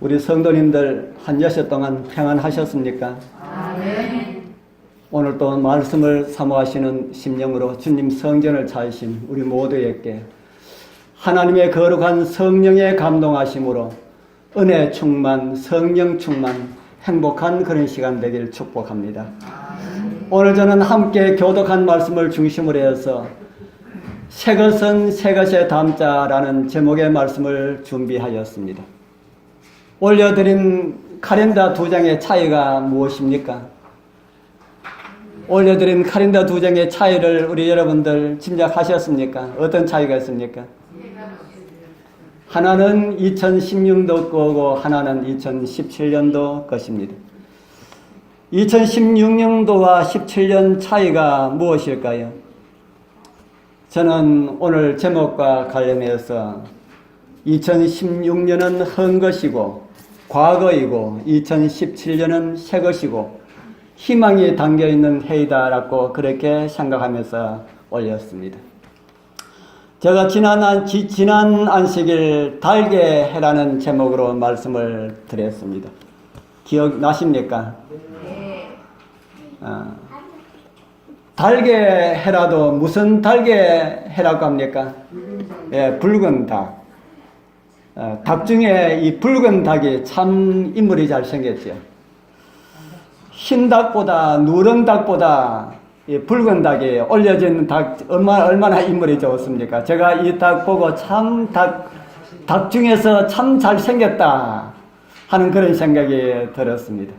우리 성도님들 한 여섯 동안 평안하셨습니까? 아멘. 오늘 또 말씀을 사모하시는 심령으로 주님 성전을 찾으신 우리 모두에게 하나님의 거룩한 성령의 감동하심으로 은혜 충만, 성령 충만, 행복한 그런 시간 되길 축복합니다. 오늘 저는 함께 교독한 말씀을 중심으로 해서 새 것은 새 것에 담자라는 제목의 말씀을 준비하였습니다. 올려드린 카렌다 2장의 차이가 무엇입니까? 올려드린 카렌다 2장의 차이를 우리 여러분들 짐작하셨습니까? 어떤 차이가 있습니까? 하나는 2016도 거고 하나는 2017년도 것입니다. 2016년도와 17년 차이가 무엇일까요? 저는 오늘 제목과 관련해서 2016년은 헌 것이고 과거이고 2017년은 새 것이고 희망이 담겨있는 해이다라고 그렇게 생각하면서 올렸습니다. 제가 지난 안식일 달개해라는 제목으로 말씀을 드렸습니다. 기억나십니까? 네. 달개해라도 무슨 달개해라고 합니까? 예, 붉은 닭. 닭 중에 이 붉은 닭이 참 인물이 잘생겼죠. 흰 닭보다 누런 닭보다 이 붉은 닭이 올려진 닭 얼마나 인물이 좋습니까? 제가 이 닭 보고 참 닭 중에서 참 잘생겼다 하는 그런 생각이 들었습니다.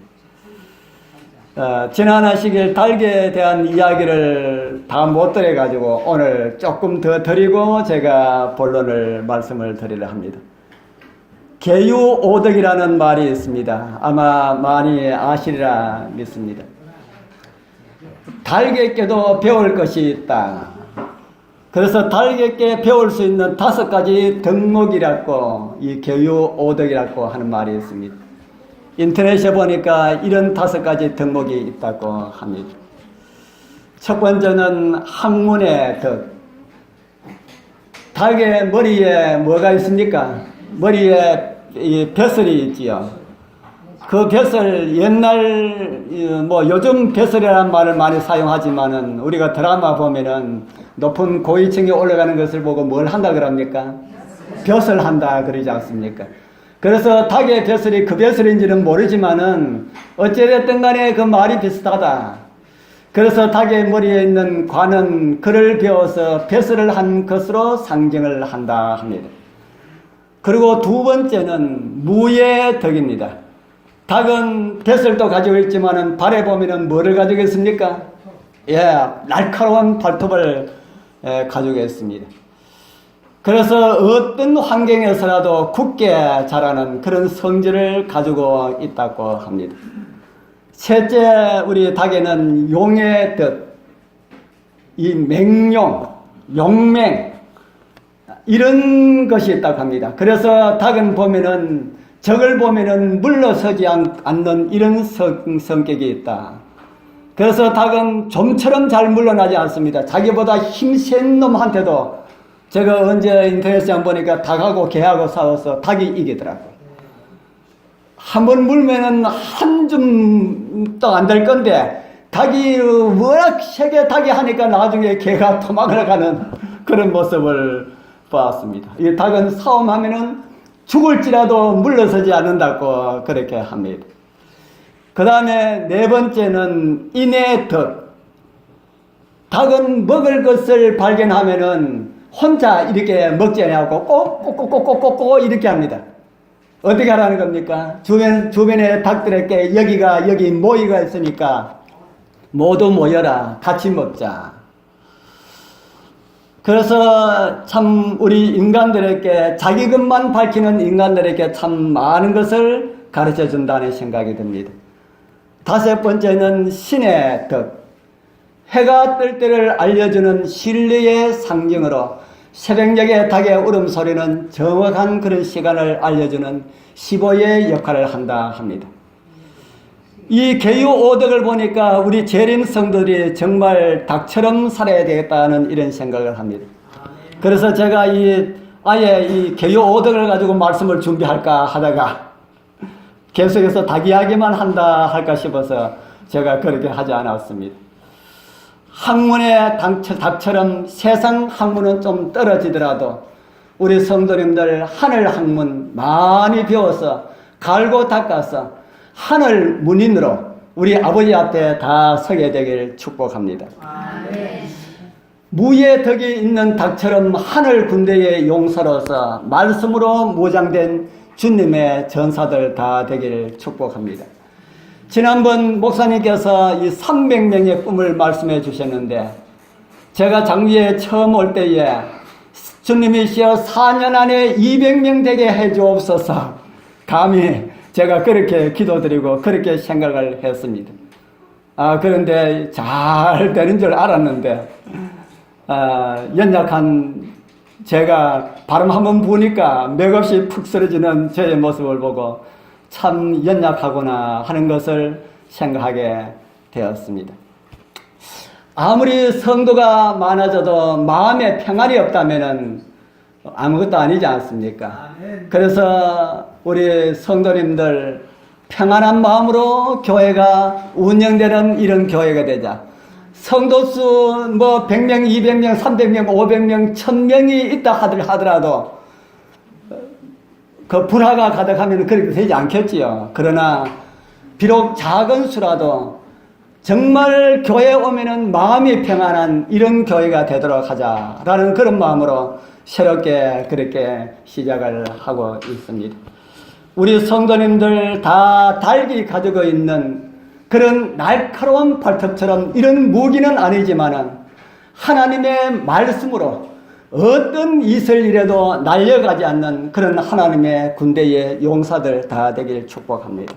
지난 안식일 닭에 대한 이야기를 다 못 드려가지고 오늘 조금 더 드리고 제가 본론을 말씀을 드리려 합니다. 계유오덕이라는 말이 있습니다. 아마 많이 아시리라 믿습니다. 닭에게도 배울 것이 있다. 그래서 닭에게 배울 수 있는 5가지 덕목이라고 이 계유오덕이라고 하는 말이 있습니다. 인터넷에 보니까 이런 5가지 덕목이 있다고 합니다. 첫 번째는 학문의 덕. 닭의 머리에 뭐가 있습니까? 머리에 이 벼슬이 있지요. 그 벼슬 옛날 요즘 벼슬이라는 말을 많이 사용하지만은 우리가 드라마 보면은 높은 고위층에 올라가는 것을 보고 뭘 한다 그럽니까? 벼슬 한다 그러지 않습니까? 그래서 닭의 벼슬이 그 벼슬인지는 모르지만은 어찌됐든 간에 그 말이 비슷하다. 그래서 닭의 머리에 있는 관은 그를 배워서 벼슬을 한 것으로 상징을 한다 합니다. 그리고 두 번째는 무의 덕입니다. 닭은 벼슬도 가지고 있지만은 발에 보면은 뭐를 가지고 있습니까? 날카로운 발톱을 가지고 있습니다. 그래서 어떤 환경에서라도 굳게 자라는 그런 성질을 가지고 있다고 합니다. 셋째, 우리 닭에는 용의 덕, 이 맹용, 용맹, 이런 것이 있다고 합니다. 그래서 닭은 보면은, 적을 보면은 물러서지 않는 이런 성격이 있다. 그래서 닭은 좀처럼 잘 물러나지 않습니다. 자기보다 힘센 놈한테도 제가 언제 인터넷에 한번 보니까 닭하고 개하고 싸워서 닭이 이기더라고요. 한번 물면은 한 줌도 안 될 건데 닭이 워낙 세게 닭이 하니까 나중에 개가 도망을 가는 그런 모습을 보았습니다. 이 닭은 싸움하면은 죽을지라도 물러서지 않는다고 그렇게 합니다. 그 다음에 네 번째는 인의 덕. 닭은 먹을 것을 발견하면은 혼자 이렇게 먹지 않고 꼭꼭꼭꼭꼭꼭 이렇게 합니다. 어떻게 하라는 겁니까? 주변에 닭들에게 여기 모이가 있으니까 모두 모여라. 같이 먹자. 그래서 참 우리 인간들에게 자기 것만 밝히는 인간들에게 참 많은 것을 가르쳐 준다는 생각이 듭니다. 다섯 번째는 신의 덕. 해가 뜰 때를 알려주는 진리의 상징으로 새벽녘의 닭의 울음소리는 정확한 그런 시간을 알려주는 시보의 역할을 한다 합니다. 이 계유오덕을 보니까 우리 재림 성도들이 정말 닭처럼 살아야 되겠다는 이런 생각을 합니다. 그래서 제가 아예 이 계유오덕을 가지고 말씀을 준비할까 하다가 계속해서 닭이야기만 한다 할까 싶어서 제가 그렇게 하지 않았습니다. 학문의 닭처럼 세상 학문은 좀 떨어지더라도 우리 성도님들 하늘 학문 많이 배워서 갈고 닦아서 하늘 문인으로 우리 아버지 앞에 다 서게 되길 축복합니다. 아멘. 무의 덕이 있는 닭처럼 하늘 군대의 용사로서 말씀으로 무장된 주님의 전사들 다 되기를 축복합니다. 지난번 목사님께서 이 300명의 꿈을 말씀해 주셨는데 제가 장주에 처음 올 때에 주님이시여 4년 안에 200명 되게 해 주옵소서 감히 제가 그렇게 기도드리고 그렇게 생각을 했습니다. 그런데 잘 되는 줄 알았는데 연약한 제가 바람 한번 부으니까 맥없이 푹 쓰러지는 저의 모습을 보고 참 연약하구나 하는 것을 생각하게 되었습니다. 아무리 성도가 많아져도 마음에 평안이 없다면 아무것도 아니지 않습니까? 그래서 우리 성도님들 평안한 마음으로 교회가 운영되는 이런 교회가 되자. 성도수 100명, 200명, 300명, 500명, 1000명이 있다 하더라도 그 불화가 가득하면 그렇게 되지 않겠지요. 그러나 비록 작은 수라도 정말 교회에 오면은 마음이 평안한 이런 교회가 되도록 하자라는 그런 마음으로 새롭게 그렇게 시작을 하고 있습니다. 우리 성도님들 다 달기 가지고 있는 그런 날카로운 발톱처럼 이런 무기는 아니지만은 하나님의 말씀으로 어떤 이슬 이래도 날려가지 않는 그런 하나님의 군대의 용사들 다 되길 축복합니다.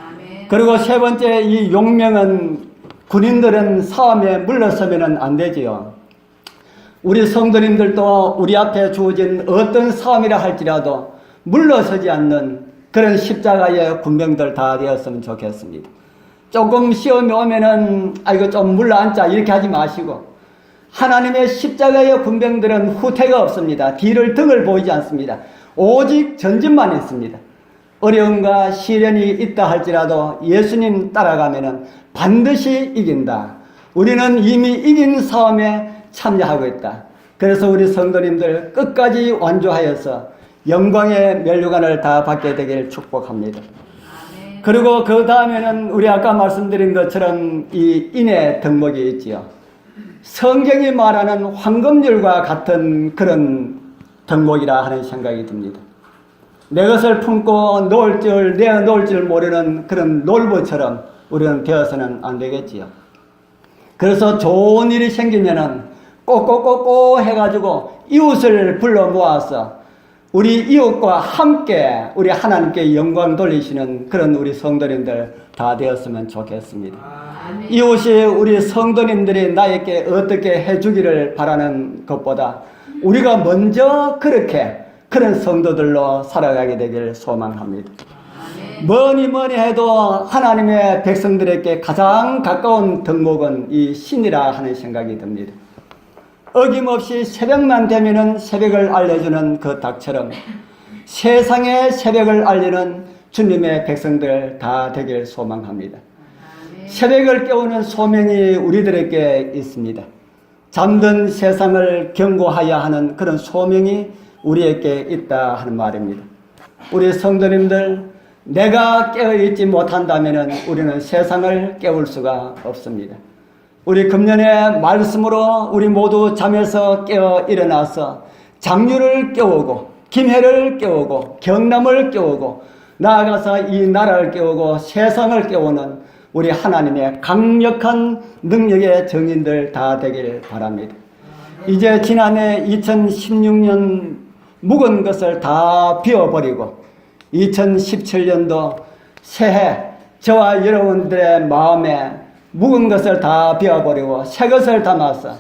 아멘. 그리고 세 번째 이 용명은 군인들은 싸움에 물러서면 안 되지요. 우리 성도님들도 우리 앞에 주어진 어떤 싸움이라 할지라도 물러서지 않는 그런 십자가의 군병들 다 되었으면 좋겠습니다. 조금 시험이 오면은 아이고 좀 물러앉자 이렇게 하지 마시고 하나님의 십자가의 군병들은 후퇴가 없습니다. 뒤를 등을 보이지 않습니다. 오직 전진만 있습니다. 어려움과 시련이 있다 할지라도 예수님 따라가면은 반드시 이긴다. 우리는 이미 이긴 싸움에 참여하고 있다. 그래서 우리 성도님들 끝까지 완주하여서 영광의 면류관을 다 받게 되길 축복합니다. 그리고 그 다음에는 우리 아까 말씀드린 것처럼 이 인의 덕목이 있지요. 성경이 말하는 황금률과 같은 그런 덕목이라 하는 생각이 듭니다. 내 것을 품고 놓을 줄 내어놓을 줄 모르는 그런 놀부처럼 우리는 되어서는 안 되겠지요. 그래서 좋은 일이 생기면은 꼭꼭꼭꼭 해가지고 이웃을 불러 모아서 우리 이웃과 함께 우리 하나님께 영광 돌리시는 그런 우리 성도님들 다 되었으면 좋겠습니다. 이웃이 우리 성도님들이 나에게 어떻게 해주기를 바라는 것보다 우리가 먼저 그런 성도들로 살아가게 되길 소망합니다. 뭐니 해도 하나님의 백성들에게 가장 가까운 덕목은 이 신이라 하는 생각이 듭니다. 어김없이 새벽만 되면은 새벽을 알려주는 그 닭처럼 세상의 새벽을 알리는 주님의 백성들 다 되길 소망합니다. 새벽을 깨우는 소명이 우리들에게 있습니다. 잠든 세상을 경고하여 하는 그런 소명이 우리에게 있다 하는 말입니다. 우리 성도님들 내가 깨어있지 못한다면 우리는 세상을 깨울 수가 없습니다. 우리 금년의 말씀으로 우리 모두 잠에서 깨어 일어나서 장유를 깨우고 김해를 깨우고 경남을 깨우고 나아가서 이 나라를 깨우고 세상을 깨우는 우리 하나님의 강력한 능력의 증인들 다 되길 바랍니다. 이제 지난해 2016년 묵은 것을 다 비워버리고 2017년도 새해 저와 여러분들의 마음에 묵은 것을 다 비워버리고 새 것을 담아서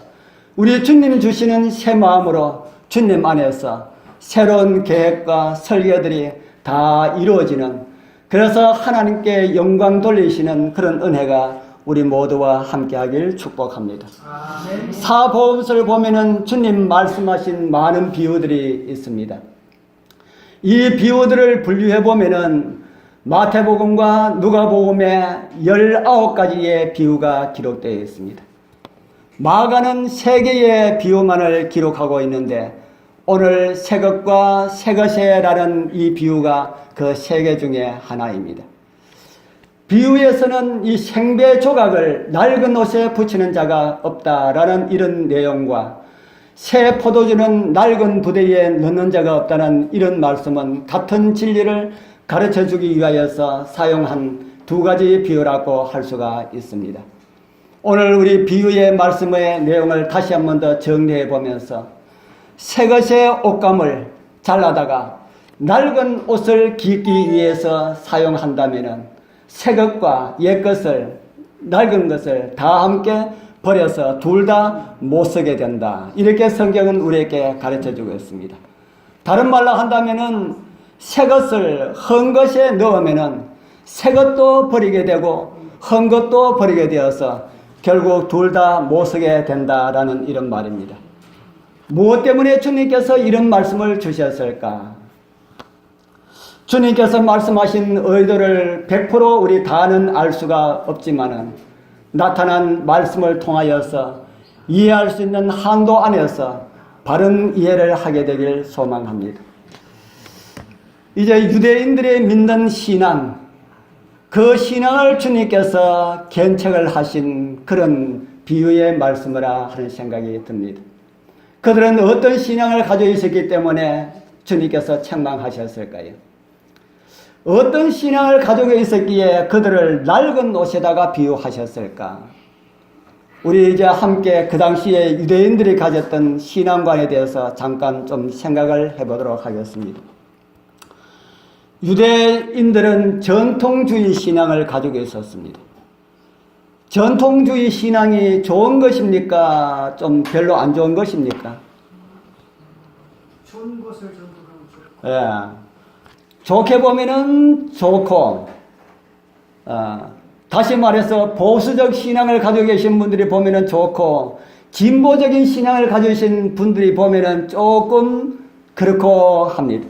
우리 주님 주시는 새 마음으로 주님 안에서 새로운 계획과 설계들이 다 이루어지는, 그래서 하나님께 영광 돌리시는 그런 은혜가 우리 모두와 함께하길 축복합니다. 사복음서를 보면은 주님 말씀하신 많은 비유들이 있습니다. 이 비유들을 분류해 보면은 마태복음과 누가복음에 19가지의 비유가 기록되어 있습니다. 마가는 3개의 비유만을 기록하고 있는데 오늘 새것과 새것이라는 이 비유가 그 3개 중에 하나입니다. 비유에서는 이 생배 조각을 낡은 옷에 붙이는 자가 없다라는 이런 내용과 새 포도주는 낡은 부대에 넣는 자가 없다는 이런 말씀은 같은 진리를 가르쳐 주기 위하여서 사용한 2가지 비유라고 할 수가 있습니다. 오늘 우리 비유의 말씀의 내용을 다시 한 번 더 정리해 보면서 새것의 옷감을 잘라다가 낡은 옷을 깃기 위해서 사용한다면 새것과 옛것을 낡은 것을 다 함께 버려서 둘 다 못 쓰게 된다. 이렇게 성경은 우리에게 가르쳐 주고 있습니다. 다른 말로 한다면은 새 것을 헌 것에 넣으면은 새 것도 버리게 되고 헌 것도 버리게 되어서 결국 둘 다 못 쓰게 된다라는 이런 말입니다. 무엇 때문에 주님께서 이런 말씀을 주셨을까? 주님께서 말씀하신 의도를 100% 우리 다는 알 수가 없지만은 나타난 말씀을 통하여서 이해할 수 있는 한도 안에서 바른 이해를 하게 되길 소망합니다. 이제 유대인들이 믿는 신앙, 그 신앙을 주님께서 견책을 하신 그런 비유의 말씀이라 하는 생각이 듭니다. 그들은 어떤 신앙을 가지고 있었기 때문에 주님께서 책망하셨을까요? 어떤 신앙을 가지고 있었기에 그들을 낡은 옷에다가 비유하셨을까? 우리 이제 함께 그 당시에 유대인들이 가졌던 신앙관에 대해서 잠깐 좀 생각을 해보도록 하겠습니다. 유대인들은 전통주의 신앙을 가지고 있었습니다. 전통주의 신앙이 좋은 것입니까? 좀 별로 안 좋은 것입니까? 좋은 것을 전도하면 좋고. 예. 좋게 보면은 좋고, 다시 말해서 보수적 신앙을 가지고 계신 분들이 보면은 좋고, 진보적인 신앙을 가지고 계신 분들이 보면은 조금 그렇고 합니다.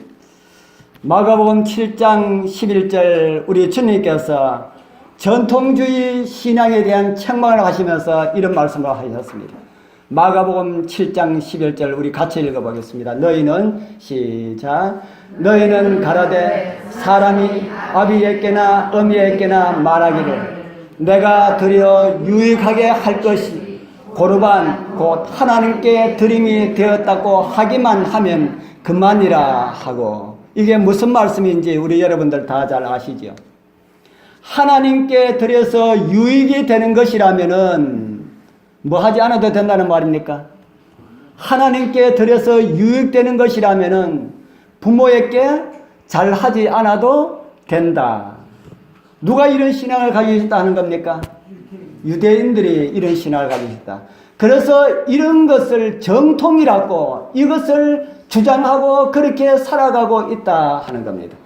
마가복음 7장 11절 우리 주님께서 전통주의 신앙에 대한 책망을 하시면서 이런 말씀을 하셨습니다. 마가복음 7장 11절 우리 같이 읽어보겠습니다. 너희는 시작. 너희는 가라되 사람이 아비에게나 어미에게나 말하기를 내가 드려 유익하게 할 것이 고르반 곧 하나님께 드림이 되었다고 하기만 하면 그만이라 하고, 이게 무슨 말씀인지 우리 여러분들 다 잘 아시죠? 하나님께 드려서 유익이 되는 것이라면은 뭐 하지 않아도 된다는 말입니까? 하나님께 드려서 유익되는 것이라면은 부모에게 잘 하지 않아도 된다. 누가 이런 신앙을 가지고 있다 하는 겁니까? 유대인들이 이런 신앙을 가지고 있다. 그래서 이런 것을 정통이라고 이것을 주장하고 그렇게 살아가고 있다 하는 겁니다.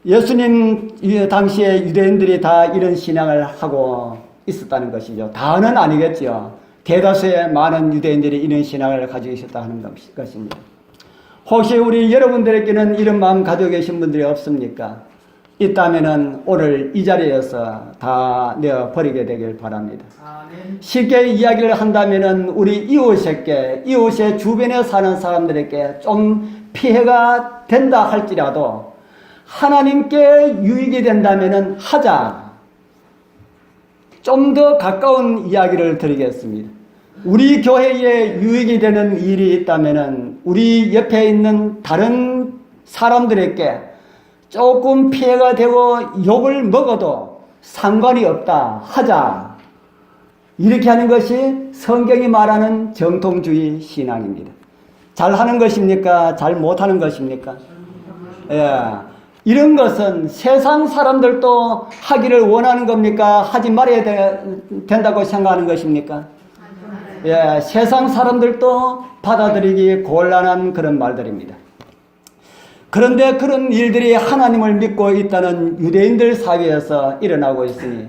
예수님 당시에 유대인들이 다 이런 신앙을 하고 있었다는 것이죠. 다는 아니겠죠. 대다수의 많은 유대인들이 이런 신앙을 가지고 있었다 하는 것입니다. 혹시 우리 여러분들에게는 이런 마음 가지고 계신 분들이 없습니까? 있다면은 오늘 이 자리에서 다 내어 버리게 되길 바랍니다. 아멘. 쉽게 이야기를 한다면은 우리 이웃의 주변에 사는 사람들에게 좀 피해가 된다 할지라도 하나님께 유익이 된다면은 하자. 좀 더 가까운 이야기를 드리겠습니다. 우리 교회에 유익이 되는 일이 있다면은 우리 옆에 있는 다른 사람들에게 조금 피해가 되고 욕을 먹어도 상관이 없다. 하자. 이렇게 하는 것이 성경이 말하는 정통주의 신앙입니다. 잘하는 것입니까? 잘 못하는 것입니까? 예. 이런 것은 세상 사람들도 하기를 원하는 겁니까? 하지 말아야 된다고 생각하는 것입니까? 예, 세상 사람들도 받아들이기 곤란한 그런 말들입니다. 그런데 그런 일들이 하나님을 믿고 있다는 유대인들 사회에서 일어나고 있으니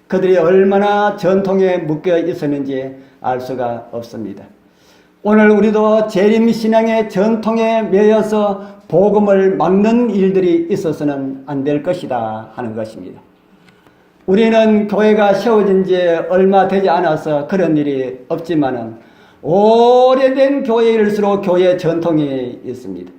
그들이 얼마나 전통에 묶여 있었는지 알 수가 없습니다. 오늘 우리도 재림신앙의 전통에 매여서 복음을 막는 일들이 있어서는 안 될 것이다 하는 것입니다. 우리는 교회가 세워진 지 얼마 되지 않아서 그런 일이 없지만은 오래된 교회일수록 교회 전통이 있습니다.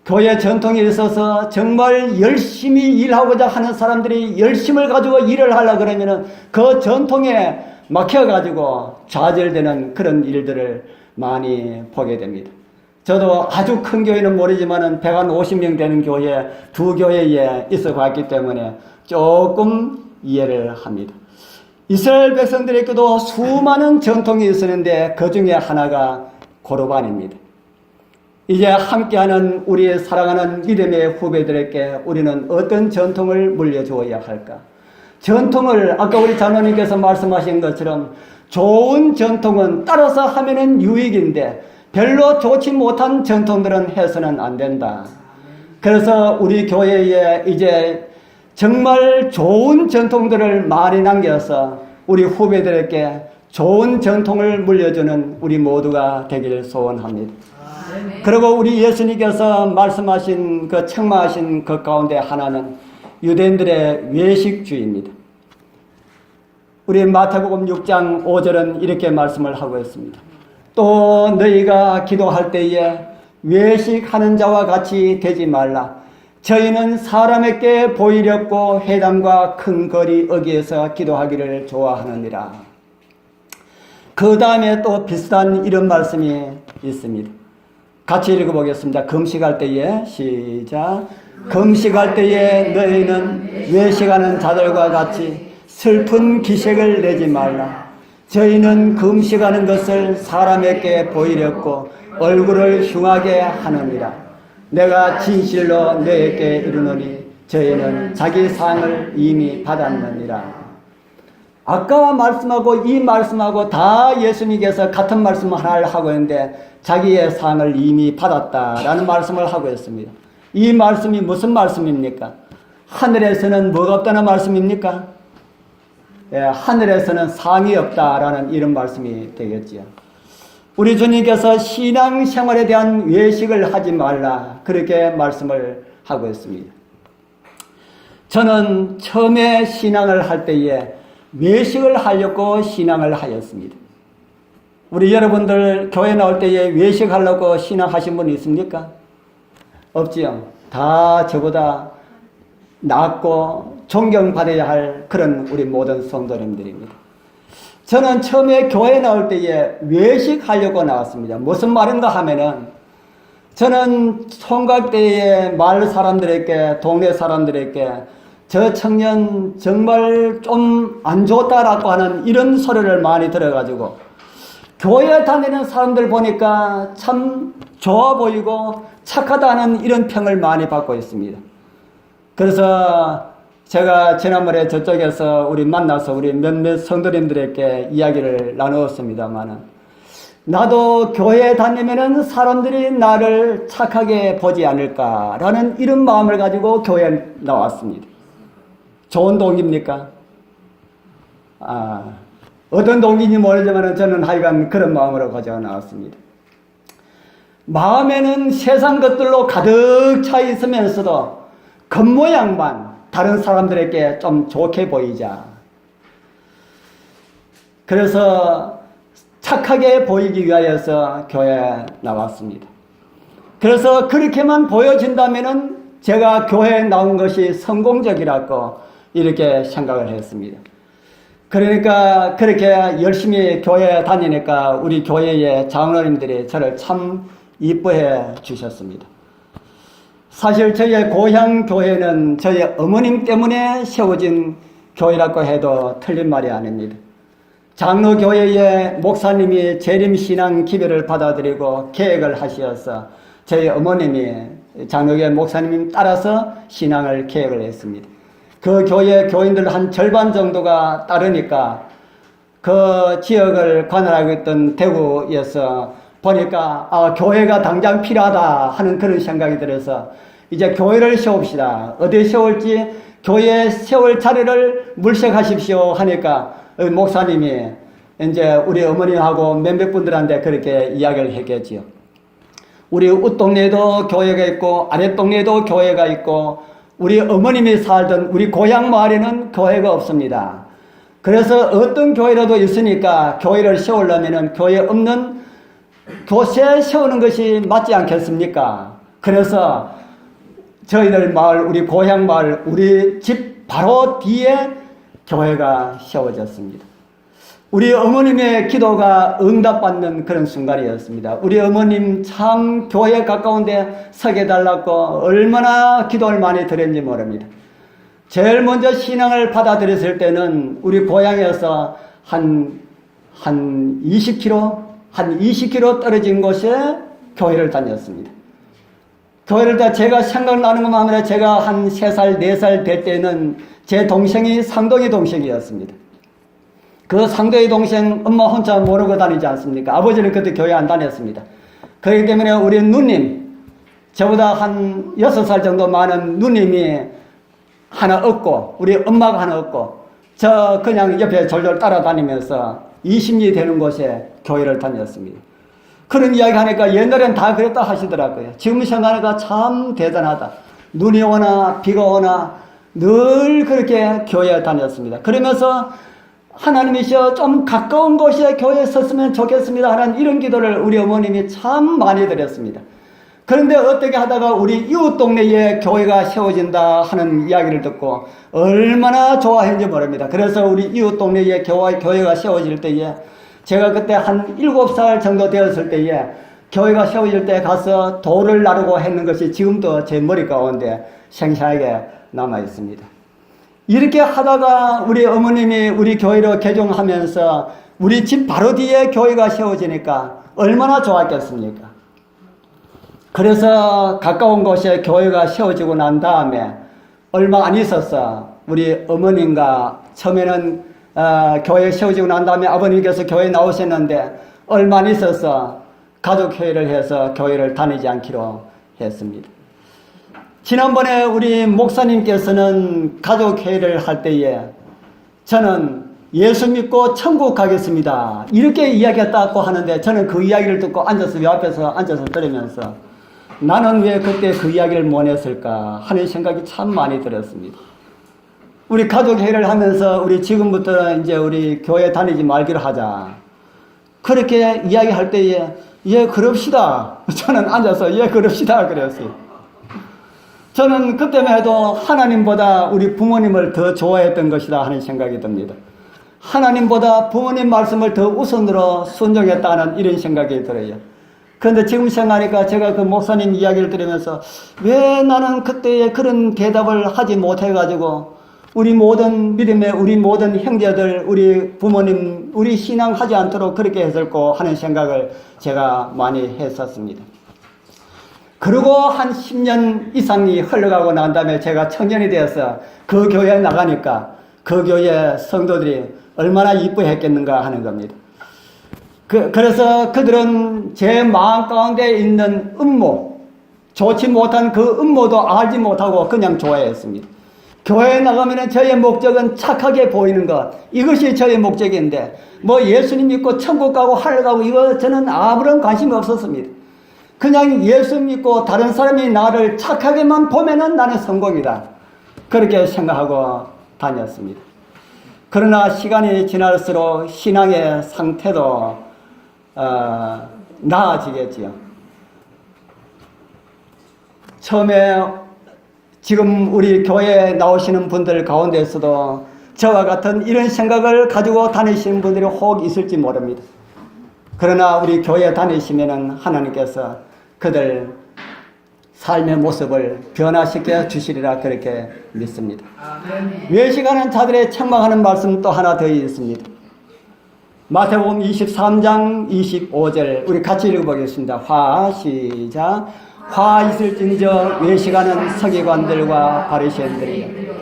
교회 전통이 있어서 정말 열심히 일하고자 하는 사람들이 열심을 가지고 일을 하려고 그러면은 그 전통에 막혀가지고 좌절되는 그런 일들을 많이 보게 됩니다. 저도 아주 큰 교회는 모르지만은 150명 되는 교회, 두 교회에 있어 봤기 때문에 조금 이해를 합니다. 이스라엘 백성들에게도 수많은 전통이 있었는데 그 중에 하나가 고르반입니다. 이제 함께하는 우리 사랑하는 믿음의 후배들에게 우리는 어떤 전통을 물려주어야 할까? 전통을 아까 우리 장로님께서 말씀하신 것처럼 좋은 전통은 따라서 하면은 유익인데 별로 좋지 못한 전통들은 해서는 안 된다. 그래서 우리 교회에 이제 정말 좋은 전통들을 많이 남겨서 우리 후배들에게 좋은 전통을 물려주는 우리 모두가 되기를 소원합니다. 그리고 우리 예수님께서 말씀하신 그 책망하신 그 가운데 하나는 유대인들의 외식주의입니다. 우리 마태복음 6장 5절은 이렇게 말씀을 하고 있습니다. 또 너희가 기도할 때에 외식하는 자와 같이 되지 말라. 저희는 사람에게 보이렵고 회당과 큰 거리 어귀에서 기도하기를 좋아하느니라. 그 다음에 또 비슷한 이런 말씀이 있습니다. 같이 읽어보겠습니다. 금식할 때에 시작. 금식할 때에 너희는 외식하는 자들과 같이 슬픈 기색을 내지 말라. 저희는 금식하는 것을 사람에게 보이렵고 얼굴을 흉하게 하느니라. 내가 진실로 너에게 이르노니 저희는 자기 상을 이미 받았느니라. 아까 말씀하고 이 말씀하고 다 예수님께서 같은 말씀 하나를 하고 있는데 자기의 상을 이미 받았다라는 말씀을 하고 있습니다. 이 말씀이 무슨 말씀입니까? 하늘에서는 뭐가 없다는 말씀입니까? 예, 하늘에서는 상이 없다라는 이런 말씀이 되겠지요. 우리 주님께서 신앙생활에 대한 외식을 하지 말라 그렇게 말씀을 하고 있습니다. 저는 처음에 신앙을 할 때에 외식을 하려고 신앙을 하였습니다. 우리 여러분들 교회 나올 때에 외식하려고 신앙하신 분 있습니까? 없지요. 다 저보다 낫고 존경받아야 할 그런 우리 모든 성도님들입니다. 저는 처음에 교회 나올 때에 외식하려고 나왔습니다. 무슨 말인가 하면은 저는 총각 때에 마을 사람들에게 동네 사람들에게 저 청년 정말 좀 안 좋다라고 하는 이런 소리를 많이 들어가지고 교회 다니는 사람들 보니까 참 좋아 보이고 착하다는 이런 평을 많이 받고 있습니다. 그래서 제가 지난번에 저쪽에서 우리 만나서 우리 몇몇 성도님들에게 이야기를 나누었습니다만은 나도 교회 다니면은 사람들이 나를 착하게 보지 않을까라는 이런 마음을 가지고 교회에 나왔습니다. 좋은 동기입니까? 어떤 동기인지 모르지만 저는 하여간 그런 마음으로 가져 나왔습니다. 마음에는 세상 것들로 가득 차 있으면서도 겉모양만 다른 사람들에게 좀 좋게 보이자. 그래서 착하게 보이기 위하여서 교회에 나왔습니다. 그래서 그렇게만 보여진다면은 제가 교회에 나온 것이 성공적이라고 이렇게 생각을 했습니다. 그러니까 그렇게 열심히 교회 다니니까 우리 교회의 장로님들이 저를 참 이뻐해 주셨습니다. 사실 저희의 고향 교회는 저희 어머님 때문에 세워진 교회라고 해도 틀린 말이 아닙니다. 장로교회의 목사님이 재림신앙 기별을 받아들이고 계획을 하셔서 저희 어머님이 장로교회 목사님 따라서 신앙을 계획을 했습니다. 그 교회 교인들 한 절반 정도가 따르니까 그 지역을 관할하고 있던 대구에서 보니까 교회가 당장 필요하다 하는 그런 생각이 들어서 이제 교회를 세웁시다. 어디에 세울지 교회에 세울 자리를 물색하십시오 하니까 목사님이 이제 우리 어머니하고 몇몇 분들한테 그렇게 이야기를 했겠지요. 우리 웃동네에도 교회가 있고 아랫동네에도 교회가 있고 우리 어머님이 살던 우리 고향 마을에는 교회가 없습니다. 그래서 어떤 교회라도 있으니까 교회를 세우려면 교회 없는 곳에 세우는 것이 맞지 않겠습니까? 그래서 저희들 마을, 우리 고향 마을, 우리 집 바로 뒤에 교회가 세워졌습니다. 우리 어머님의 기도가 응답받는 그런 순간이었습니다. 우리 어머님 참 교회에 가까운데 서게 달라고 얼마나 기도를 많이 드렸는지 모릅니다. 제일 먼저 신앙을 받아들였을 때는 우리 고향에서 한 20km 떨어진 곳에 교회를 다녔습니다. 교회를 제가 생각나는 것만 하면 제가 한 3살, 4살 될 때는 제 동생이 상동이 동생이었습니다. 그 상동이 동생 엄마 혼자 모르고 다니지 않습니까? 아버지는 그때 교회 안 다녔습니다. 그렇기 때문에 우리 누님, 저보다 한 6살 정도 많은 누님이 하나 없고 우리 엄마가 하나 없고 저 그냥 옆에 졸졸 따라다니면서 20리 되는 곳에 교회를 다녔습니다. 그런 이야기 하니까 옛날엔 다 그랬다 하시더라고요. 지금 생각하니까 참 대단하다. 눈이 오나 비가 오나 늘 그렇게 교회에 다녔습니다. 그러면서 하나님이시여 좀 가까운 곳에 교회에 섰으면 좋겠습니다 하는 이런 기도를 우리 어머님이 참 많이 드렸습니다. 그런데 어떻게 하다가 우리 이웃 동네에 교회가 세워진다 하는 이야기를 듣고 얼마나 좋아했는지 모릅니다. 그래서 우리 이웃 동네에 교회가 세워질 때에 제가 그때 한 7살 정도 되었을 때에 교회가 세워질 때 가서 돌을 나르고 했는 것이 지금도 제 머리 가운데 생생하게 남아 있습니다. 이렇게 하다가 우리 어머님이 우리 교회로 개종하면서 우리 집 바로 뒤에 교회가 세워지니까 얼마나 좋았겠습니까? 그래서 가까운 곳에 교회가 세워지고 난 다음에 얼마 안 있었어. 우리 어머님과 처음에는 교회 세워지고 난 다음에 아버님께서 교회에 나오셨는데 얼마 안 있어서 가족회의를 해서 교회를 다니지 않기로 했습니다. 지난번에 우리 목사님께서는 가족회의를 할 때에 저는 예수 믿고 천국 가겠습니다 이렇게 이야기했다고 하는데 저는 그 이야기를 듣고 앉아서 옆에서 앉아서 들으면서 나는 왜 그때 그 이야기를 못 했을까 하는 생각이 참 많이 들었습니다. 우리 가족회의를 하면서 우리 지금부터는 이제 우리 교회 다니지 말기로 하자 그렇게 이야기할 때에 예 그럽시다 저는 앉아서 예 그럽시다 그랬어요. 저는 그때만 해도 하나님보다 우리 부모님을 더 좋아했던 것이다 하는 생각이 듭니다. 하나님보다 부모님 말씀을 더 우선으로 순종했다는 이런 생각이 들어요. 그런데 지금 생각하니까 제가 그 목사님 이야기를 들으면서 왜 나는 그때에 그런 대답을 하지 못해가지고 우리 모든 믿음의 우리 모든 형제들 우리 부모님 우리 신앙하지 않도록 그렇게 했을까 하는 생각을 제가 많이 했었습니다. 그리고 한 10년 이상이 흘러가고 난 다음에 제가 청년이 되어서 그 교회에 나가니까 그 교회 성도들이 얼마나 이뻐했겠는가 하는 겁니다. 그래서 그들은 제 마음 가운데 있는 음모, 좋지 못한 그 음모도 알지 못하고 그냥 좋아했습니다. 교회에 나가면 저의 목적은 착하게 보이는 것, 이것이 저의 목적인데 뭐 예수님 믿고 천국 가고 하늘 가고 이거 저는 아무런 관심이 없었습니다. 그냥 예수 믿고 다른 사람이 나를 착하게만 보면은 나는 성공이다. 그렇게 생각하고 다녔습니다. 그러나 시간이 지날수록 신앙의 상태도 나아지겠지요. 처음에 지금 우리 교회에 나오시는 분들 가운데서도 저와 같은 이런 생각을 가지고 다니시는 분들이 혹 있을지 모릅니다. 그러나 우리 교회 다니시면은 하나님께서 그들 삶의 모습을 변화시켜 주시리라 그렇게 믿습니다. 외식하는 자들의 책망하는 말씀 또 하나 더 있습니다. 마태복음 23장 25절 우리 같이 읽어보겠습니다. 시작. 화 있을진저 외식하는 서기관들과 바리새인들이여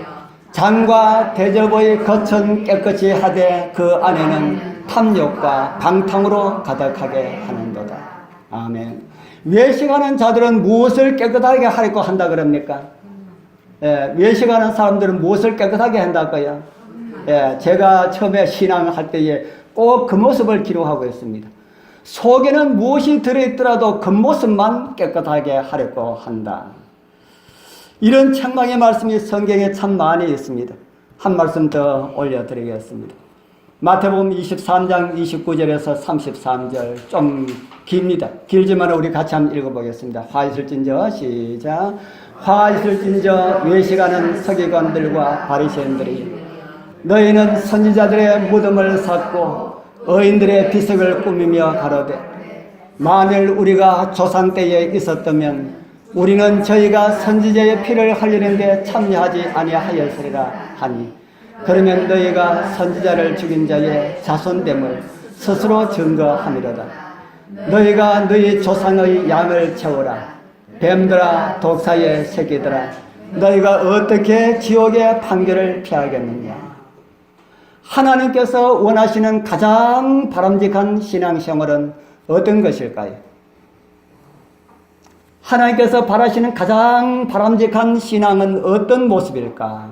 장과 대접의 겉은 깨끗이 하되 그 안에는 탐욕과 방탕으로 가득하게 하는도다. 아멘. 외식하는 자들은 무엇을 깨끗하게 하려고 한다 그럽니까? 예, 외식하는 사람들은 무엇을 깨끗하게 한다고요? 예, 제가 처음에 신앙을 할 때에 꼭 그 모습을 기록하고 있습니다. 속에는 무엇이 들어있더라도 겉모습만 깨끗하게 하려고 한다. 이런 책망의 말씀이 성경에 참 많이 있습니다. 한 말씀 더 올려드리겠습니다. 마태복음 23장 29절에서 33절 좀 깁니다. 길지만 우리 같이 한번 읽어보겠습니다. 화 있을진저 시작. 화 있을진저 외식하는 서기관들과 바리새인들이 너희는 선지자들의 무덤을 삭고 의인들의 비석을 꾸미며 가로되 만일 우리가 조상 때에 있었다면 우리는 저희가 선지자의 피를 흘리는데 참여하지 아니하였으리라 하니 그러면 너희가 선지자를 죽인 자의 자손됨을 스스로 증거하미로다. 너희가 너희 조상의 양을 채우라. 뱀들아 독사의 새끼들아 너희가 어떻게 지옥의 판결을 피하겠느냐. 하나님께서 원하시는 가장 바람직한 신앙생활은 어떤 것일까요? 하나님께서 바라시는 가장 바람직한 신앙은 어떤 모습일까?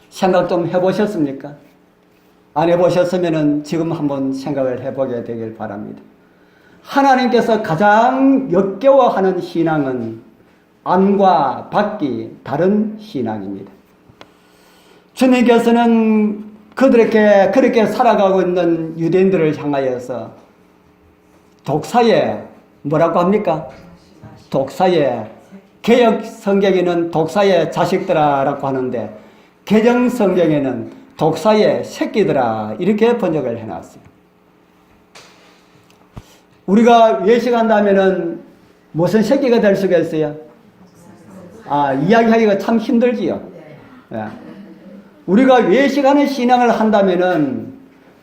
생각 좀 해보셨습니까? 안 해보셨으면 지금 한번 생각을 해보게 되길 바랍니다. 하나님께서 가장 역겨워하는 신앙은 안과 밖이 다른 신앙입니다. 주님께서는 그렇게 살아가고 있는 유대인들을 향하여서 독사의 뭐라고 합니까? 독사의 개역 성경에는 독사의 자식들아라고 하는데 개정 성경에는 독사의 새끼들아 이렇게 번역을 해놨어요. 우리가 외식한다면은 무슨 새끼가 될 수가 있어요? 이야기하기가 참 힘들지요. 예. 우리가 외식하는 신앙을 한다면은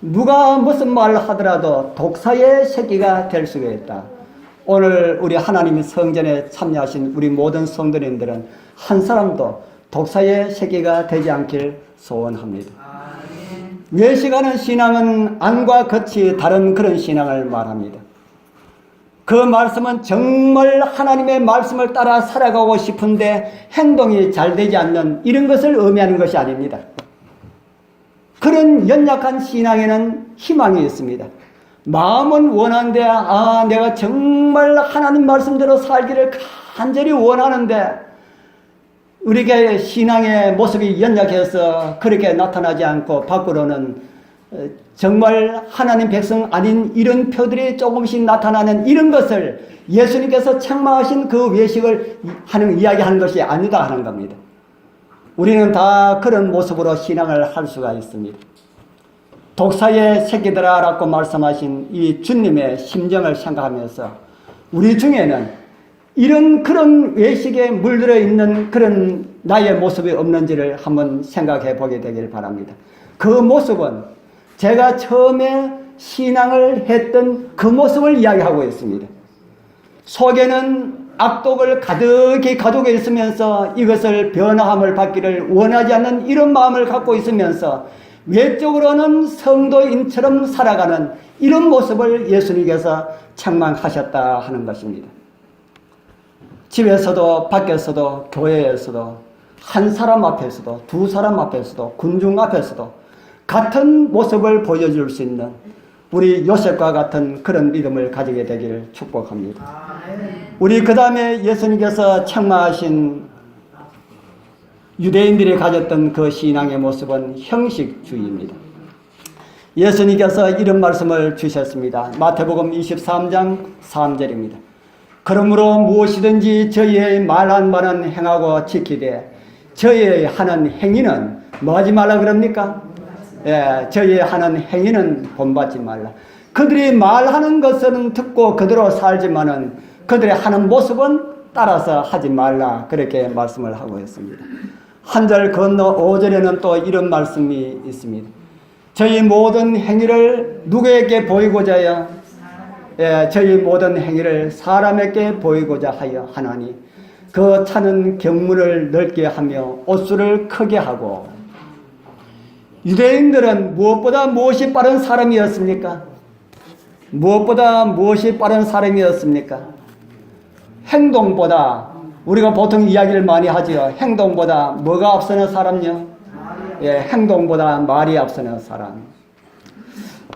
누가 무슨 말을 하더라도 독사의 새끼가 될 수가 있다. 오늘 우리 하나님의 성전에 참여하신 우리 모든 성도님들은 한 사람도 독사의 새끼가 되지 않길 소원합니다. 외식하는 신앙은 안과 겉이 다른 그런 신앙을 말합니다. 그 말씀은 정말 하나님의 말씀을 따라 살아가고 싶은데 행동이 잘 되지 않는 이런 것을 의미하는 것이 아닙니다. 그런 연약한 신앙에는 희망이 있습니다. 마음은 원하는데 내가 정말 하나님 말씀대로 살기를 간절히 원하는데 우리에게 신앙의 모습이 연약해서 그렇게 나타나지 않고 밖으로는 정말 하나님 백성 아닌 이런 표들이 조금씩 나타나는 이런 것을 예수님께서 책망하신 그 외식을 이야기하는 것이 아니다 하는 겁니다. 우리는 다 그런 모습으로 신앙을 할 수가 있습니다. 독사의 새끼들아 라고 말씀하신 이 주님의 심정을 생각하면서 우리 중에는 그런 외식에 물들어 있는 그런 나의 모습이 없는지를 한번 생각해 보게 되길 바랍니다. 그 모습은 제가 처음에 신앙을 했던 그 모습을 이야기하고 있습니다. 속에는 악독을 가득히 가지고 있으면서 이것을 변화함을 받기를 원하지 않는 이런 마음을 갖고 있으면서 외적으로는 성도인처럼 살아가는 이런 모습을 예수님께서 책망하셨다 하는 것입니다. 집에서도 밖에서도 교회에서도 한 사람 앞에서도 두 사람 앞에서도 군중 앞에서도 같은 모습을 보여줄 수 있는 우리 요셉과 같은 그런 믿음을 가지게 되기를 축복합니다. 우리 그 다음에 예수님께서 책망하신 유대인들이 가졌던 그 신앙의 모습은 형식주의입니다. 예수님께서 이런 말씀을 주셨습니다. 마태복음 23장 3절입니다. 그러므로 무엇이든지 저희의 말한 바는 행하고 지키되 저희의 하는 행위는 뭐 하지 말라 그럽니까? 저희의 하는 행위는 본받지 말라. 그들이 말하는 것은 듣고 그대로 살지만은 그들의 하는 모습은 따라서 하지 말라. 그렇게 말씀을 하고 있습니다. 한 절 건너 5절에는 또 이런 말씀이 있습니다. 저희 모든 행위를 누구에게 보이고자요? 저희 모든 행위를 사람에게 보이고자 하여 하나니 그 차는 경문을 넓게 하며 옷수를 크게 하고. 유대인들은 무엇보다 무엇이 빠른 사람이었습니까? 무엇보다 무엇이 빠른 사람이었습니까? 행동보다, 우리가 보통 이야기를 많이 하지요. 행동보다 뭐가 앞서는 사람요? 행동보다 말이 앞서는 사람.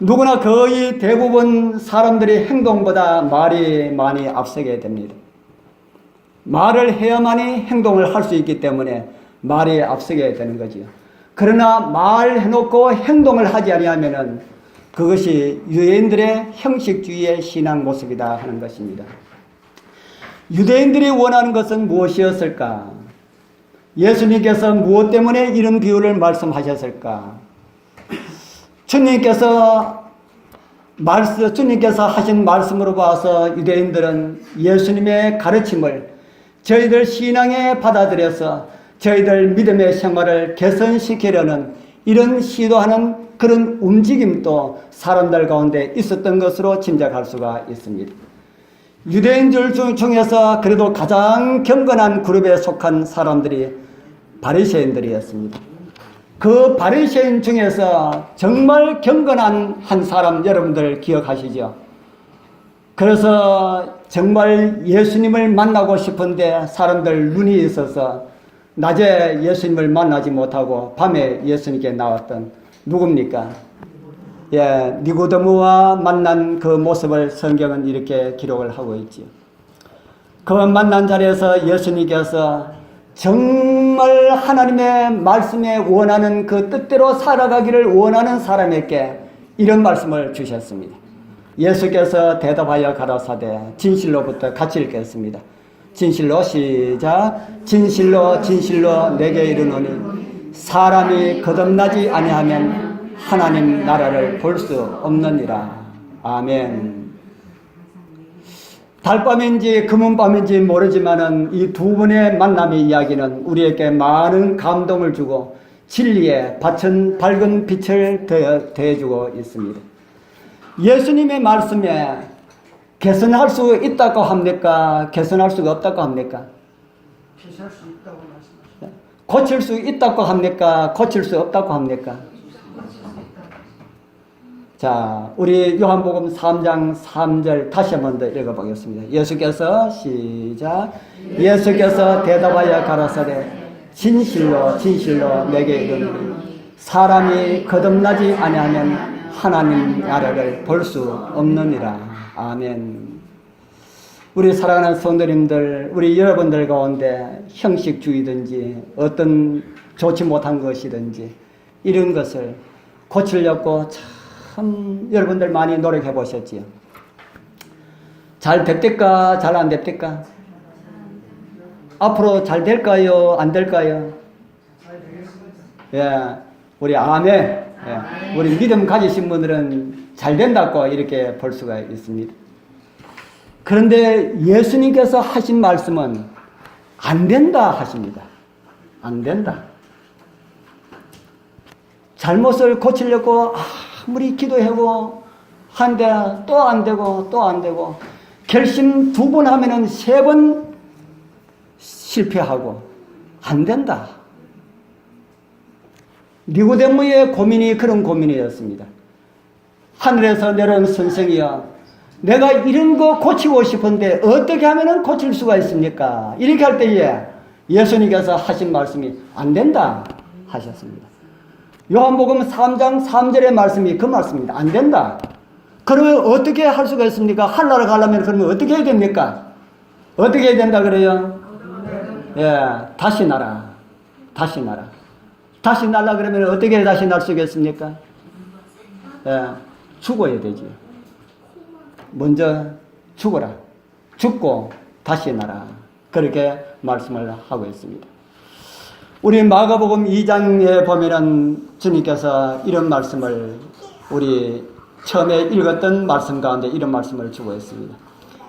누구나 거의 대부분 사람들이 행동보다 말이 많이 앞서게 됩니다. 말을 해야만이 행동을 할 수 있기 때문에 말이 앞서게 되는 거지요. 그러나 말해놓고 행동을 하지 아니하면은 그것이 유대인들의 형식주의의 신앙 모습이다 하는 것입니다. 유대인들이 원하는 것은 무엇이었을까? 예수님께서 무엇 때문에 이런 비유를 말씀하셨을까? 주님께서 하신 말씀으로 봐서 유대인들은 예수님의 가르침을 저희들 신앙에 받아들여서 저희들 믿음의 생활을 개선시키려는 이런 시도하는 그런 움직임도 사람들 가운데 있었던 것으로 짐작할 수가 있습니다. 유대인들 중에서 그래도 가장 경건한 그룹에 속한 사람들이 바리새인들이었습니다. 그 바리새인 중에서 정말 경건한 한 사람 여러분들 기억하시죠? 그래서 정말 예수님을 만나고 싶은데 사람들 눈이 있어서 낮에 예수님을 만나지 못하고 밤에 예수님께 나왔던 누굽니까? 예, 니고데모와 만난 그 모습을 성경은 이렇게 기록을 하고 있지요. 그 만난 자리에서 예수님께서 정말 하나님의 말씀에 원하는 그 뜻대로 살아가기를 원하는 사람에게 이런 말씀을 주셨습니다. 예수께서 대답하여 가라사대 진실로부터 같이 읽겠습니다. 진실로 시작. 진실로 진실로 내게 이르노니 사람이 거듭나지 아니하면 하나님 나라를 볼 수 없느니라. 아멘. 달밤인지 금은밤인지 모르지만은 이 두 분의 만남의 이야기는 우리에게 많은 감동을 주고 진리의 밝은 빛을 더해주고 있습니다. 예수님의 말씀에 개선할 수 있다고 합니까? 개선할 수가 없다고 합니까? 피할 수 있다고 말씀하셨습니다. 고칠 수 있다고 합니까? 고칠 수 없다고 합니까? 자, 우리 요한복음 3장 3절 다시 한 번 더 읽어보겠습니다. 예수께서 시작. 예수께서 대답하여 가라사대 진실로 진실로 내게 이르노니 사람이 거듭나지 아니하면 하나님 나라를 볼 수 없느니라. 아멘. 우리 사랑하는 성도님들, 우리 여러분들 가운데 형식주의든지 어떤 좋지 못한 것이든지 이런 것을 고치려고 참 여러분들 많이 노력해 보셨지요. 잘 됐을까? 잘 안 됐을까? 앞으로 잘 될까요? 안 될까요? 예, 우리 아멘. 예, 우리 믿음 가지신 분들은 잘 된다고 이렇게 볼 수가 있습니다. 그런데 예수님께서 하신 말씀은 안 된다 하십니다. 안 된다. 잘못을 고치려고 아무리 기도하고 한데 또 안 되고 또 안 되고 결심 2번 하면은 3번 실패하고 안 된다. 니고데모의 고민이 그런 고민이었습니다. 하늘에서 내려온 선생이여, 내가 이런 거 고치고 싶은데 어떻게 하면 고칠 수가 있습니까? 이렇게 할 때에 예수님께서 하신 말씀이 안 된다 하셨습니다. 요한복음 3장 3절의 말씀이 그 말씀입니다. 안 된다. 그러면 어떻게 할 수가 있습니까? 하늘나라 가려면 그러면 어떻게 해야 됩니까? 어떻게 해야 된다 그래요? 예, 다시 나라. 다시 나라. 다시 날라 그러면 어떻게 다시 날 수 있겠습니까? 예, 죽어야 되지. 먼저 죽어라. 죽고 다시 나라. 그렇게 말씀을 하고 있습니다. 우리 마가복음 2장에 보면은 주님께서 이런 말씀을 우리 처음에 읽었던 말씀 가운데 이런 말씀을 주고 있습니다.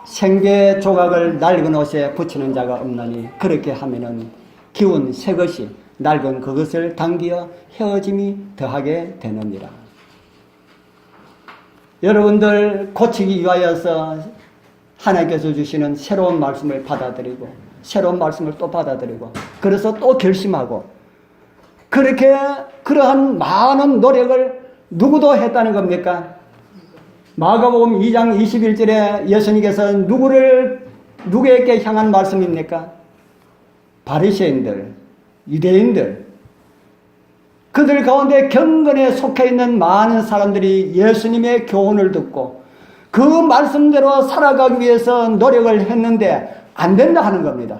생계 조각을 낡은 옷에 붙이는 자가 없나니 그렇게 하면은 기운 새 것이 낡은 그것을 당기어 헤어짐이 더하게 되느니라. 여러분들 고치기 위하여서 하나님께서 주시는 새로운 말씀을 받아들이고 새로운 말씀을 또 받아들이고 그래서 또 결심하고 그렇게 그러한 많은 노력을 누구도 했다는 겁니까? 마가복음 2장 21절에 예수님께서 누구에게 향한 말씀입니까? 바리새인들, 유대인들. 그들 가운데 경건에 속해 있는 많은 사람들이 예수님의 교훈을 듣고 그 말씀대로 살아가기 위해서 노력을 했는데 안 된다 하는 겁니다.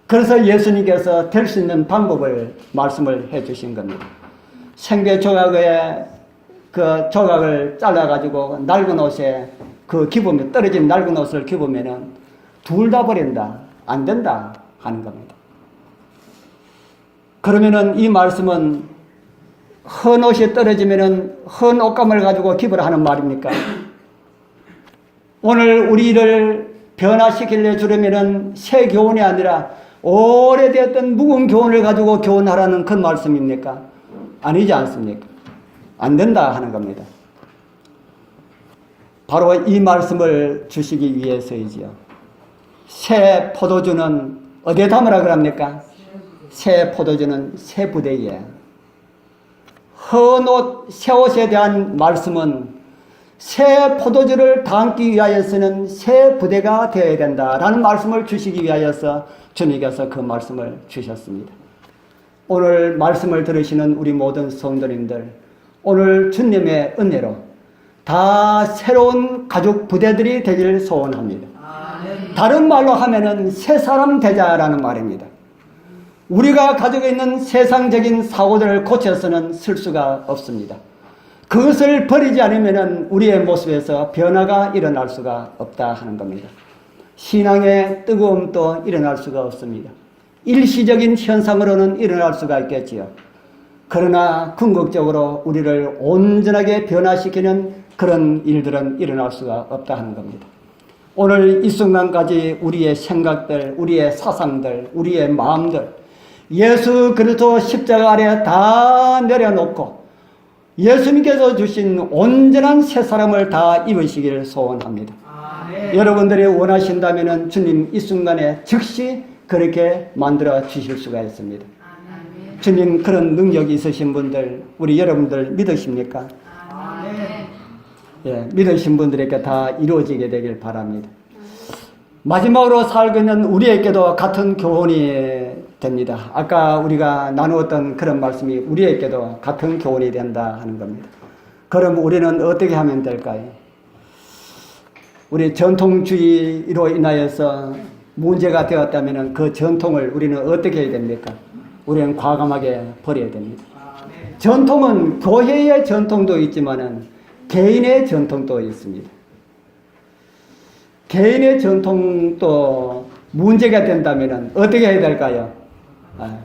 그래서 예수님께서 될 수 있는 방법을 말씀을 해 주신 겁니다. 생배 조각에 그 조각을 잘라가지고 낡은 옷에 그 기부면 떨어진 낡은 옷을 기부면은 둘 다 버린다. 안 된다 하는 겁니다. 그러면은 이 말씀은 헌 옷이 떨어지면은 헌 옷감을 가지고 기부를 하는 말입니까? 오늘 우리를 변화시키려 주려면은 새 교훈이 아니라 오래되었던 묵은 교훈을 가지고 교훈하라는 그 말씀입니까? 아니지 않습니까? 안 된다 하는 겁니다. 바로 이 말씀을 주시기 위해서이지요. 새 포도주는 어디에 담으라 그럽니까? 새 포도주는 새 부대에. 헌 옷, 새 옷에 대한 말씀은 새 포도주를 담기 위하여서는 새 부대가 되어야 된다라는 말씀을 주시기 위하여서 주님께서 그 말씀을 주셨습니다. 오늘 말씀을 들으시는 우리 모든 성도님들, 오늘 주님의 은혜로 다 새로운 가족 부대들이 되기를 소원합니다. 다른 말로 하면은 새 사람 되자라는 말입니다. 우리가 가지고 있는 세상적인 사고들을 고쳐서는 쓸 수가 없습니다. 그것을 버리지 않으면 우리의 모습에서 변화가 일어날 수가 없다 하는 겁니다. 신앙의 뜨거움도 일어날 수가 없습니다. 일시적인 현상으로는 일어날 수가 있겠지요. 그러나 궁극적으로 우리를 온전하게 변화시키는 그런 일들은 일어날 수가 없다 하는 겁니다. 오늘 이 순간까지 우리의 생각들, 우리의 사상들, 우리의 마음들 예수 그리스도 십자가 아래 다 내려놓고 예수님께서 주신 온전한 새 사람을 다 입으시기를 소원합니다. 여러분들이 원하신다면 주님 이 순간에 즉시 그렇게 만들어 주실 수가 있습니다. 주님 그런 능력이 있으신 분들, 우리 여러분들 믿으십니까? 예, 믿으신 분들에게 다 이루어지게 되길 바랍니다. 마지막으로 살고 있는 우리에게도 같은 교훈이 됩니다. 아까 우리가 나누었던 그런 말씀이 우리에게도 같은 교훈이 된다 하는 겁니다. 그럼 우리는 어떻게 하면 될까요? 우리 전통주의로 인하여서 문제가 되었다면 그 전통을 우리는 어떻게 해야 됩니까? 우리는 과감하게 버려야 됩니다. 전통은 교회의 전통도 있지만은 개인의 전통도 있습니다. 개인의 전통도 문제가 된다면 어떻게 해야 될까요?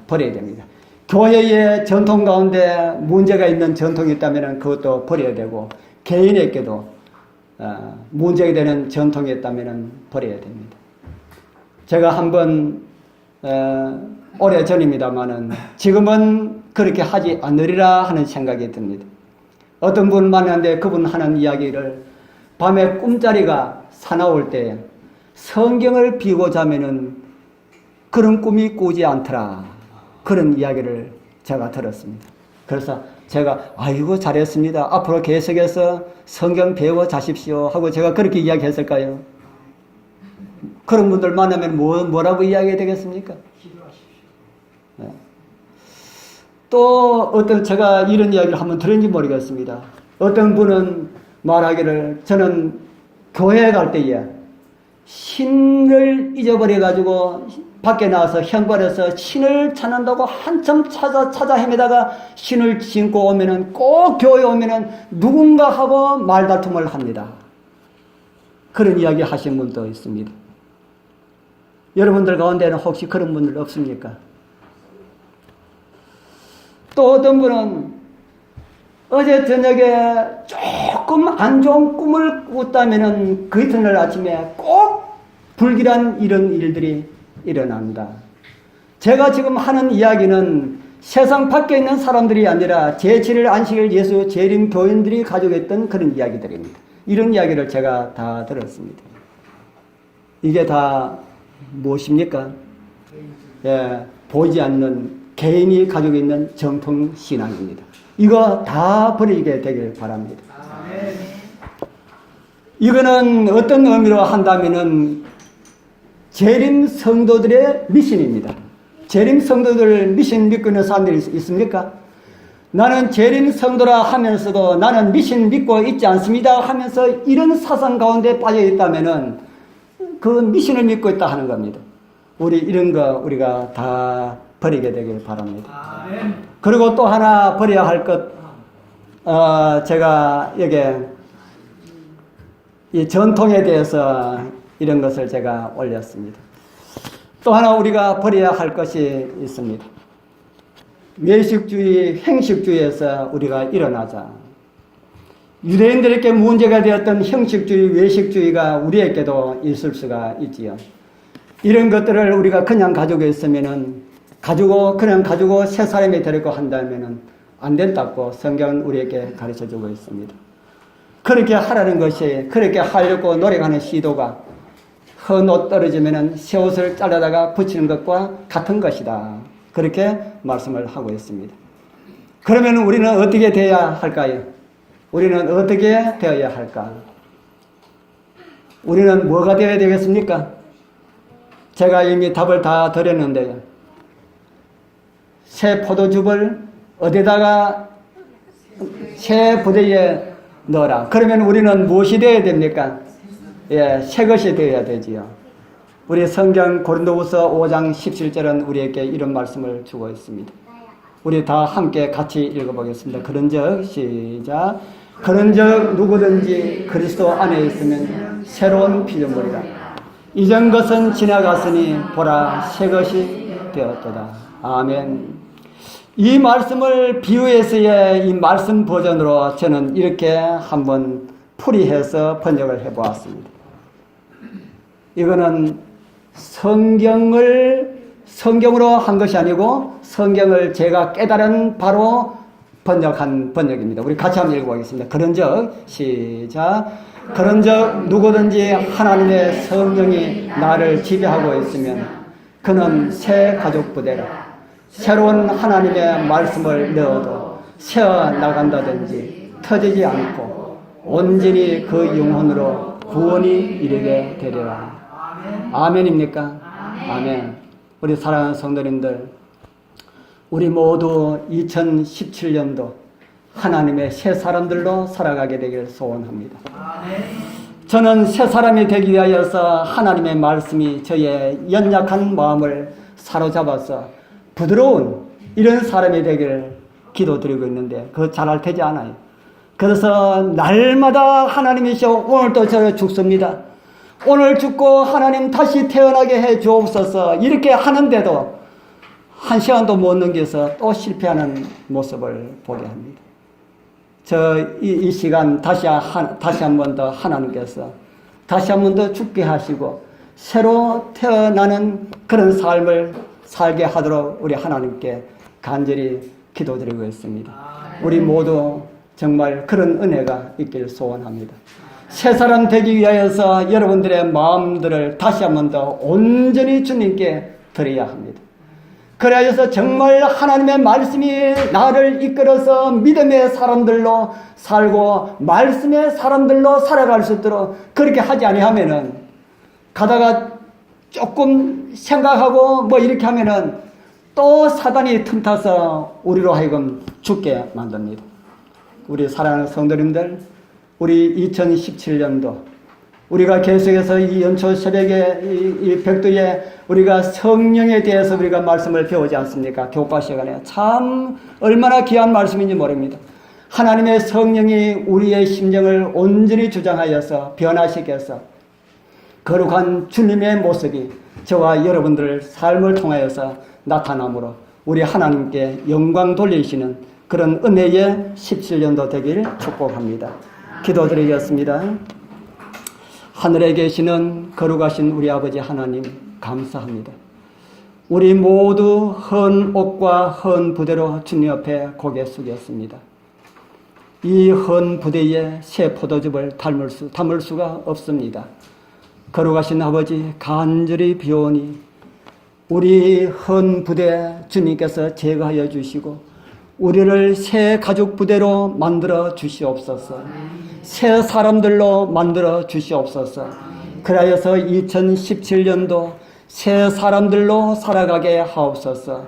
버려야 됩니다. 교회의 전통 가운데 문제가 있는 전통이 있다면 그것도 버려야 되고 개인에게도 문제가 되는 전통이 있다면 버려야 됩니다. 제가 한번 오래 전입니다만은 지금은 그렇게 하지 않으리라 하는 생각이 듭니다. 어떤 분을 만났는데 그분 하는 이야기를 밤에 꿈자리가 사나울 때 성경을 비고 자면은 그런 꿈이 꾸지 않더라. 그런 이야기를 제가 들었습니다. 그래서 제가 아이고 잘했습니다. 앞으로 계속해서 성경 배워 자십시오 하고 제가 그렇게 이야기했을까요? 그런 분들 만나면 뭐라고 이야기해야 되겠습니까? 네. 또 어떤 제가 이런 이야기를 한번 들은지 모르겠습니다. 어떤 분은 말하기를 저는 교회에 갈 때에 신을 잊어버려 가지고 밖에 나와서 현관에서 신을 찾는다고 한참 찾아 헤매다가 신을 신고 오면은 꼭 교회에 오면은 누군가 하고 말다툼을 합니다. 그런 이야기 하신 분도 있습니다. 여러분들 가운데는 혹시 그런 분들 없습니까? 또 어떤 분은 어제 저녁에 조금 안 좋은 꿈을 꿨다면은 그 이튿날 아침에 꼭 불길한 이런 일들이 일어납니다. 제가 지금 하는 이야기는 세상 밖에 있는 사람들이 아니라 제7일 안식일 예수 재림 교인들이 가지고 있던 그런 이야기들입니다. 이런 이야기를 제가 다 들었습니다. 이게 다 무엇입니까? 예, 보이지 않는 개인이 가지고 있는 정통신앙입니다. 이거 다 버리게 되길 바랍니다. 이거는 어떤 의미로 한다면은 재림 성도들의 미션입니다. 재림 성도들 미션 믿고 있는 사람들이 있습니까? 나는 재림 성도라 하면서도 나는 미신 믿고 있지 않습니다 하면서 이런 사상 가운데 빠져 있다면은 그 미신을 믿고 있다 하는 겁니다. 우리 이런 거 우리가 다 버리게 되길 바랍니다. 그리고 또 하나 버려야 할 것, 제가 여기 이 전통에 대해서 이런 것을 제가 올렸습니다. 또 하나 우리가 버려야 할 것이 있습니다. 외식주의, 행식주의에서 우리가 일어나자. 유대인들에게 문제가 되었던 형식주의, 외식주의가 우리에게도 있을 수가 있지요. 이런 것들을 우리가 그냥 가지고 있으면은, 그냥 가지고 새 사람이 되려고 한다면은 안 된다고 성경은 우리에게 가르쳐 주고 있습니다. 그렇게 하라는 것이, 그렇게 하려고 노력하는 시도가 헌 옷 떨어지면은 새 옷을 잘라다가 붙이는 것과 같은 것이다. 그렇게 말씀을 하고 있습니다. 그러면 우리는 어떻게 되어야 할까요? 우리는 어떻게 되어야 할까? 우리는 뭐가 되어야 되겠습니까? 제가 이미 답을 다 드렸는데요. 새 포도즙을 어디다가 새 부대에 넣어라. 그러면 우리는 무엇이 되어야 됩니까? 예, 새 것이 되어야 되지요. 우리 성경 고린도후서 5장 17절은 우리에게 이런 말씀을 주고 있습니다. 우리 다 함께 같이 읽어보겠습니다. 그런즉 시작. 그런즉 누구든지 그리스도 안에 있으면 새로운 피조물이라. 이전 것은 지나갔으니 보라 새 것이 되었도다. 아멘. 이 말씀을 비유해서의 이 말씀 버전으로 저는 이렇게 한번 풀이해서 번역을 해보았습니다. 이거는 성경으로 한 것이 아니고 성경을 제가 깨달은 바로 번역한 번역입니다. 우리 같이 한번 읽어보겠습니다. 그런즉 시작. 그런즉 누구든지 하나님의 성령이 나를 지배하고 있으면 그는 새 가족 부대라. 새로운 하나님의 말씀을 넣어도 새어 나간다든지 터지지 않고 온전히 그 영혼으로 구원이 이르게 되리라. 아멘입니까? 아멘. 우리 사랑하는 성도님들, 우리 모두 2017년도 하나님의 새 사람들로 살아가게 되기를 소원합니다. 저는 새 사람이 되기 위하여서 하나님의 말씀이 저의 연약한 마음을 사로잡아서 부드러운 이런 사람이 되기를 기도드리고 있는데 그거 잘할 테지 않아요. 그래서 날마다 하나님이시여 오늘도 저 죽습니다. 오늘 죽고 하나님 다시 태어나게 해 주옵소서 이렇게 하는데도 한 시간도 못 넘겨서 또 실패하는 모습을 보게 합니다. 이 시간 다시 한 번 더 하나님께서 다시 한 번 더 죽게 하시고 새로 태어나는 그런 삶을 살게 하도록 우리 하나님께 간절히 기도드리고 있습니다. 우리 모두 정말 그런 은혜가 있길 소원합니다. 새 사람 되기 위하여서 여러분들의 마음들을 다시 한 번 더 온전히 주님께 드려야 합니다. 그래서 정말 하나님의 말씀이 나를 이끌어서 믿음의 사람들로 살고 말씀의 사람들로 살아갈 수 있도록 그렇게 하지 아니하면은 가다가 조금 생각하고 뭐 이렇게 하면은 또 사단이 틈타서 우리로 하여금 죽게 만듭니다. 우리 사랑하는 성도님들, 우리 2017년도 우리가 계속해서 이 연초 새벽에 이 벽두에 우리가 성령에 대해서 우리가 말씀을 배우지 않습니까? 교과 시간에 참 얼마나 귀한 말씀인지 모릅니다. 하나님의 성령이 우리의 심정을 온전히 주장하여서 변화시켜서 거룩한 주님의 모습이 저와 여러분들의 삶을 통하여서 나타나므로 우리 하나님께 영광 돌리시는 그런 은혜의 17년도 되길 축복합니다. 기도드리겠습니다. 하늘에 계시는 거룩하신 우리 아버지 하나님 감사합니다. 우리 모두 헌 옷과 헌 부대로 주님 옆에 고개 숙였습니다. 이 헌 부대에 새 포도즙을 담을 수가 없습니다. 거룩하신 아버지 간절히 비오니 우리 헌 부대 주님께서 제거하여 주시고 우리를 새 가족 부대로 만들어 주시옵소서. 새 사람들로 만들어 주시옵소서. 그래서 2017년도 새 사람들로 살아가게 하옵소서.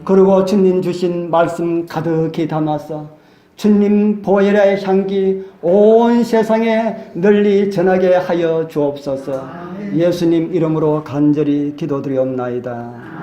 그리고 주님 주신 말씀 가득히 담아서 주님 보혈의 향기 온 세상에 널리 전하게 하여 주옵소서. 예수님 이름으로 간절히 기도드리옵나이다.